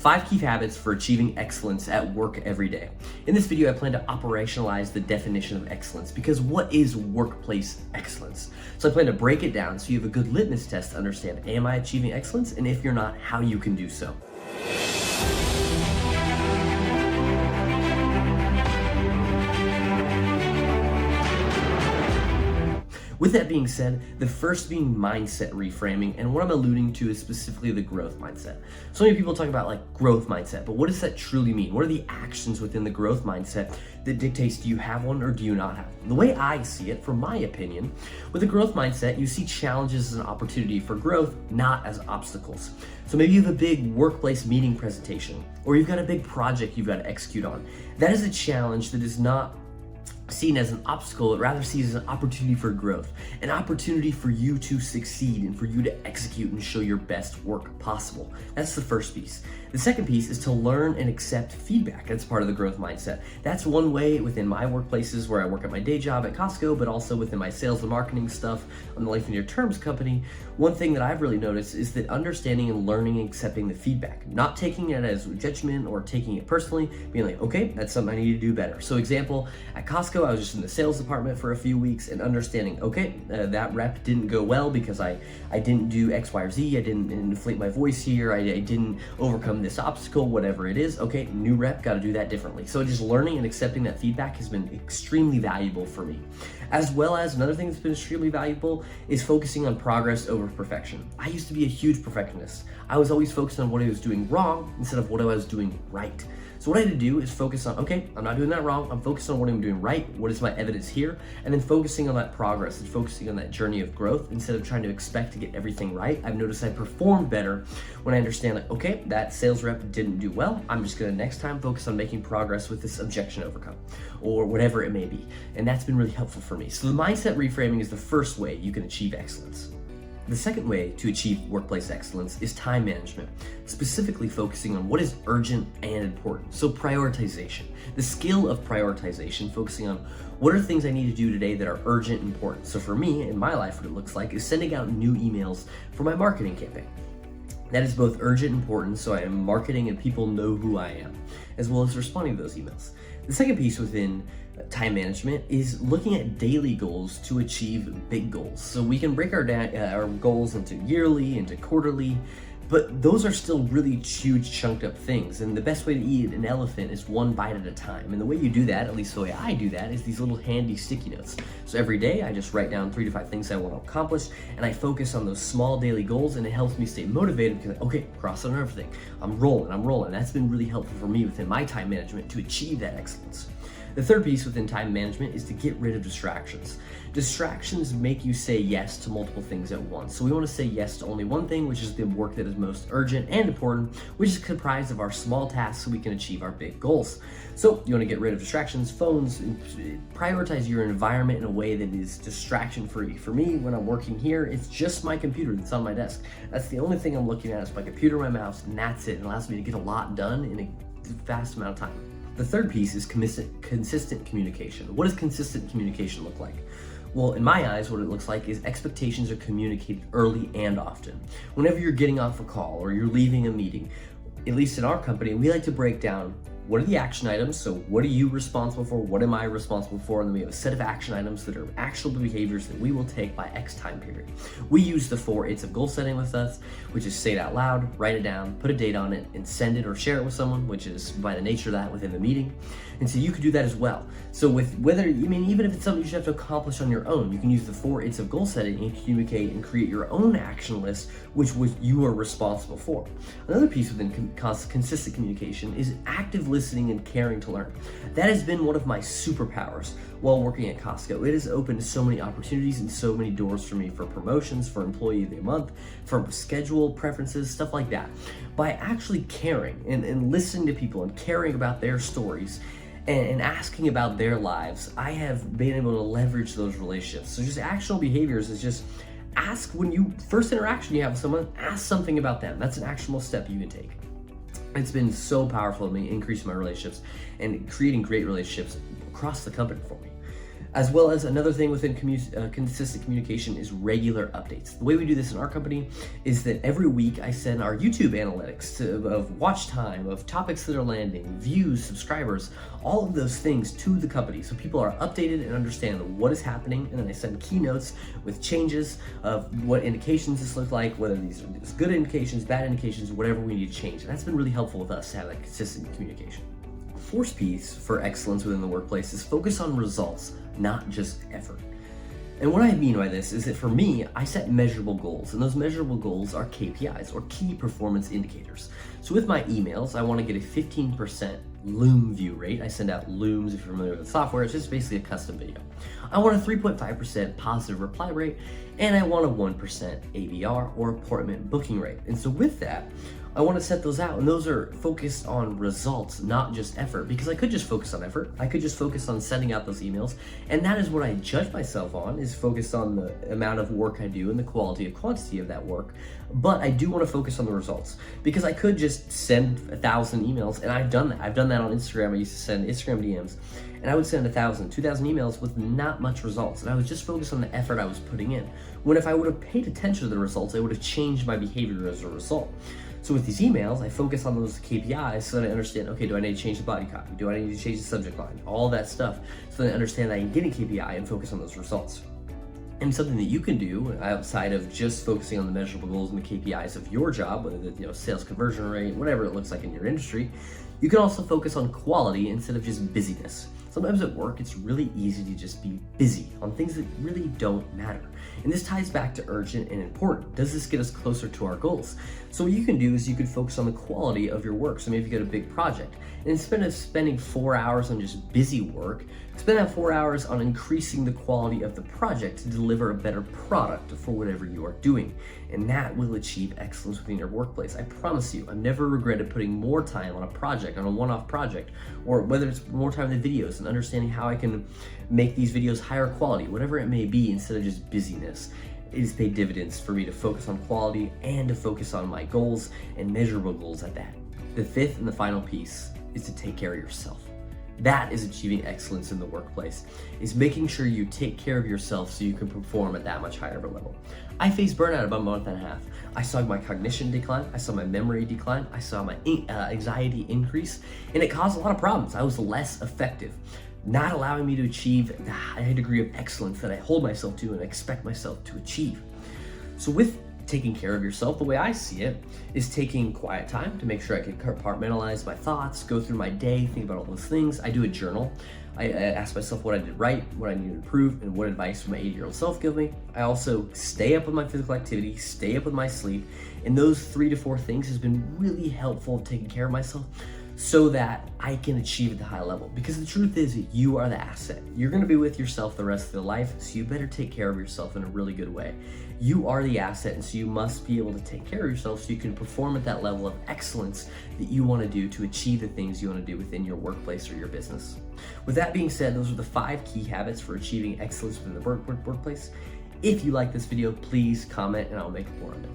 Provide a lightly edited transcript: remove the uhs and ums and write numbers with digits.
5 key habits for achieving excellence at work every day. In this video, I plan to operationalize the definition of excellence, because what is workplace excellence? So I plan to break it down so you have a good litmus test to understand, am I achieving excellence? And if you're not, how you can do so. With that being said, the first being mindset reframing, and what I'm alluding to is specifically the growth mindset. So many people talk about like growth mindset, but what does that truly mean? What are the actions within the growth mindset that dictates, do you have one or do you not have one? The way I see it, from my opinion, with a growth mindset, you see challenges as an opportunity for growth, not as obstacles. So maybe you have a big workplace meeting presentation, or you've got a big project you've got to execute on. That is a challenge that is not seen as an obstacle, it rather sees as an opportunity for growth, an opportunity for you to succeed and for you to execute and show your best work possible. That's the first piece. The second piece is to learn and accept feedback. That's part of the growth mindset. That's one way within my workplaces where I work at my day job at Costco, but also within my sales and marketing stuff on the Life in Your Terms company. One thing that I've really noticed is that understanding and learning and accepting the feedback, not taking it as judgment or taking it personally, being like, okay, that's something I need to do better. So example, at Costco, I was just in the sales department for a few weeks and understanding, okay, that rep didn't go well because I didn't do X, Y, or Z, I didn't inflate my voice here, I didn't overcome this obstacle, whatever it is. Okay, new rep, got to do that differently. So just learning and accepting that feedback has been extremely valuable for me. As well as another thing that's been extremely valuable is focusing on progress over perfection. I used to be a huge perfectionist. I was always focused on what I was doing wrong instead of what I was doing right. So what I had to do is focus on, okay, I'm not doing that wrong. I'm focused on what I'm doing right. What is my evidence here? And then focusing on that progress and focusing on that journey of growth instead of trying to expect to get everything right. I've noticed I perform better when I understand like, okay, that sales rep didn't do well. I'm just gonna next time focus on making progress with this objection overcome or whatever it may be. And that's been really helpful for me. So the mindset reframing is the first way you can achieve excellence. The second way to achieve workplace excellence is time management, specifically focusing on what is urgent and important. So prioritization, the skill of prioritization, focusing on what are things I need to do today that are urgent and important. So for me, in my life, what it looks like is sending out new emails for my marketing campaign. That is both urgent and important, so I am marketing and people know who I am, as well as responding to those emails. The second piece within time management is looking at daily goals to achieve big goals. So we can break our goals into yearly, into quarterly, but those are still really huge chunked up things. And the best way to eat an elephant is one bite at a time. And the way you do that, at least the way I do that, is these little handy sticky notes. So every day I just write down 3 to 5 things I want to accomplish, and I focus on those small daily goals, and it helps me stay motivated because, okay, cross on everything. I'm rolling. That's been really helpful for me within my time management to achieve that excellence. The third piece within time management is to get rid of distractions. Distractions make you say yes to multiple things at once. So we want to say yes to only one thing, which is the work that is most urgent and important, which is comprised of our small tasks so we can achieve our big goals. So you want to get rid of distractions, phones, prioritize your environment in a way that is distraction free. For me, when I'm working here, it's just my computer that's on my desk. That's the only thing I'm looking at is my computer, my mouse, and that's it. It allows me to get a lot done in a fast amount of time. The third piece is consistent communication. What does consistent communication look like? Well, in my eyes, what it looks like is expectations are communicated early and often. Whenever you're getting off a call or you're leaving a meeting, at least in our company, we like to break down what are the action items. So what are you responsible for? What am I responsible for? And then we have a set of action items that are actionable behaviors that we will take by X time period. We use the 4 It's of goal setting with us, which is say it out loud, write it down, put a date on it, and send it or share it with someone, which is by the nature of that within the meeting. And so you could do that as well. So with even if it's something you should have to accomplish on your own, you can use the 4 It's of goal setting and communicate and create your own action list, which you are responsible for. Another piece within consistent communication is active listening and caring to learn. That has been one of my superpowers while working at Costco. It has opened so many opportunities and so many doors for me for promotions, for employee of the month, for schedule preferences, stuff like that. By actually caring and listening to people and caring about their stories and asking about their lives, I have been able to leverage those relationships. So just actionable behaviors is just ask when you first interaction you have with someone, ask something about them. That's an actionable step you can take. It's been so powerful to me, increasing my relationships and creating great relationships across the company for me. As well as another thing within consistent communication is regular updates. The way we do this in our company is that every week I send our YouTube analytics of watch time, of topics that are landing, views, subscribers, all of those things to the company so people are updated and understand what is happening. And then I send keynotes with changes of what indications this look like, whether these are good indications, bad indications, whatever we need to change. And that's been really helpful with us to have that consistent communication. Fourth piece for excellence within the workplace is focus on results, not just effort. And what I mean by this is that for me, I set measurable goals, and those measurable goals are KPIs, or key performance indicators. So with my emails, I want to get a 15% Loom view rate. I send out Looms if you're familiar with the software. It's just basically a custom video. I want a 3.5% positive reply rate, and I want a 1% ABR, or appointment booking rate. And so with that, I want to set those out, and those are focused on results, not just effort, because I could just focus on effort. I could just focus on sending out those emails, and that is what I judge myself on, is focused on the amount of work I do and the quality and quantity of that work. But I do want to focus on the results, because I could just send 1,000 emails, and I've done that. I've done that on Instagram. I used to send Instagram DMs, and I would send 1,000, 2,000 emails with not much results, and I was just focused on the effort I was putting in. When if I would have paid attention to the results, I would have changed my behavior as a result. So with these emails, I focus on those KPIs so that I understand, okay, do I need to change the body copy? Do I need to change the subject line? All that stuff, so that I understand that I can get a KPI and focus on those results. And something that you can do outside of just focusing on the measurable goals and the KPIs of your job, whether it's sales conversion rate, whatever it looks like in your industry, you can also focus on quality instead of just busyness. Sometimes at work, it's really easy to just be busy on things that really don't matter. And this ties back to urgent and important. Does this get us closer to our goals? So what you can do is you could focus on the quality of your work. So maybe you get a big project, and instead of spending 4 hours on just busy work, spend that 4 hours on increasing the quality of the project to deliver a better product for whatever you are doing. And that will achieve excellence within your workplace. I promise you, I've never regretted putting more time on a project, on a one-off project, or whether it's more time in the videos and understanding how I can make these videos higher quality, whatever it may be, instead of just busyness. It has paid dividends for me to focus on quality and to focus on my goals and measurable goals at that. The fifth and the final piece is to take care of yourself. That is achieving excellence in the workplace, is making sure you take care of yourself so you can perform at that much higher of a level. I faced burnout about a month and a half. I saw my cognition decline, I saw my memory decline, I saw my anxiety increase, and it caused a lot of problems. I was less effective, not allowing me to achieve the high degree of excellence that I hold myself to and expect myself to achieve. So with taking care of yourself, the way I see it, is taking quiet time to make sure I can compartmentalize my thoughts, go through my day, think about all those things. I do a journal. I ask myself what I did right, what I need to improve, and what advice my 80-year-old self give me. I also stay up with my physical activity, stay up with my sleep, and those 3 to 4 things has been really helpful in taking care of myself so that I can achieve at the high level. Because the truth is, you are the asset. You're gonna be with yourself the rest of your life, so you better take care of yourself in a really good way. You are the asset, and so you must be able to take care of yourself so you can perform at that level of excellence that you wanna do to achieve the things you wanna do within your workplace or your business. With that being said, those are the 5 key habits for achieving excellence within the workplace. If you like this video, please comment and I'll make more of it.